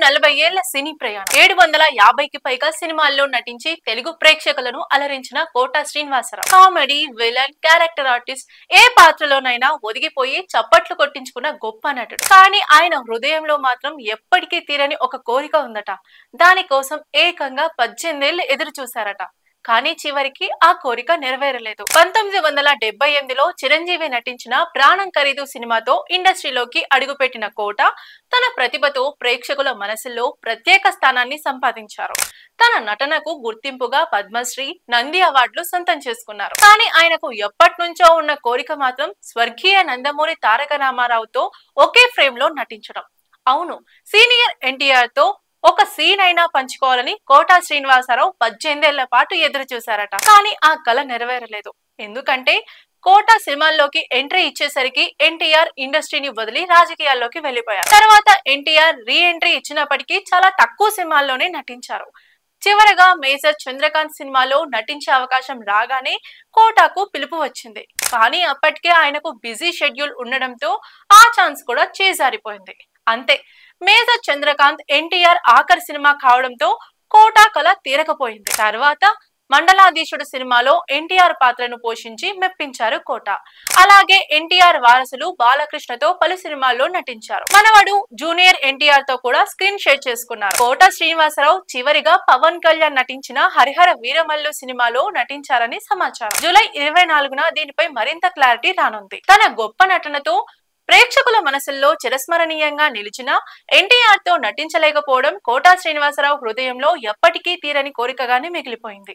40 ఏళ్ల సినీ ప్రయాణం 750కి పైగా సినిమాల్లో నటించి తెలుగు ప్రేక్షకులను అలరించిన Kota Srinivasarao comedy villain character artist ఏ పాత్రలోనైనా ఒదిగిపోయి చప్పట్లు కొట్టించుకున్న గొప్ప నటుడు. కానీ ఆయన హృదయంలో మాత్రం ఎప్పటికీ తీరని ఒక కోరిక ఉందట. దానికోసం ఏకంగా 18 ఏళ్లు ఎదురు చూశారట. కానీ చివరికి ఆ కోరిక నెరవేరలేదు. 1978లో చిరంజీవి నటించిన ప్రాణం ఖరీదు సినిమాతో ఇండస్ట్రీలోకి అడుగుపెట్టిన కోట తన ప్రతిభతో ప్రేక్షకుల మనసుల్లో ప్రత్యేక స్థానాన్ని సంపాదించారు. తన నటనకు గుర్తింపుగా పద్మశ్రీ, నంది అవార్డులు సొంతం చేసుకున్నారు. కానీ ఆయనకు ఎప్పటి నుంచో ఉన్న కోరిక మాత్రం స్వర్గీయ నందమూరి తారక రామారావుతో ఒకే ఫ్రేమ్ లో నటించడం. అవును, సీనియర్ ఎన్టీఆర్ తో ఒక సీన్ అయినా పంచుకోవాలని కోట శ్రీనివాసరావు 18 ఏళ్ల పాటు ఎదురు చూశారట. కానీ ఆ కల నెరవేరలేదు. ఎందుకంటే కోట సినిమాల్లోకి ఎంట్రీ ఇచ్చేసరికి ఎన్టీఆర్ ఇండస్ట్రీని వదిలి రాజకీయాల్లోకి వెళ్లిపోయారు. తర్వాత ఎన్టీఆర్ రీ ఎంట్రీ ఇచ్చినప్పటికీ చాలా తక్కువ సినిమాల్లోనే నటించారు. చివరగా మేజర్ చంద్రకాంత్ సినిమాలో నటించే అవకాశం రాగానే కోటాకు పిలుపు వచ్చింది. కానీ అప్పటికే ఆయనకు బిజీ షెడ్యూల్ ఉండడంతో ఆ ఛాన్స్ కూడా చేజారిపోయింది. అంతే, మేజర్ చంద్రకాంత్ ఎన్టీఆర్ ఆఖరి సినిమా కావడంతో కోటా కల తీరకపోయింది. తర్వాత మండలాధీశుడు సినిమాలో ఎన్టీఆర్ పాత్రను పోషించి మెప్పించారు కోట. అలాగే ఎన్టీఆర్ వారసులు బాలకృష్ణతో పలు సినిమాల్లో నటించారు. మనవడు జూనియర్ ఎన్టీఆర్ తో కూడా స్క్రీన్ షేర్ చేసుకున్నారు. కోట శ్రీనివాసరావు చివరిగా పవన్ కళ్యాణ్ నటించిన హరిహర వీరమల్లు సినిమాలో నటించారని సమాచారం. జూలై 24న దీనిపై మరింత క్లారిటీ రానుంది. తన గొప్ప నటనతో ప్రేక్షకుల మనసుల్లో చిరస్మరణీయంగా నిలిచిన ఎన్టీఆర్ తో నటించలేకపోవడం కోట శ్రీనివాసరావు హృదయంలో ఎప్పటికీ తీరని కోరికగానే మిగిలిపోయింది.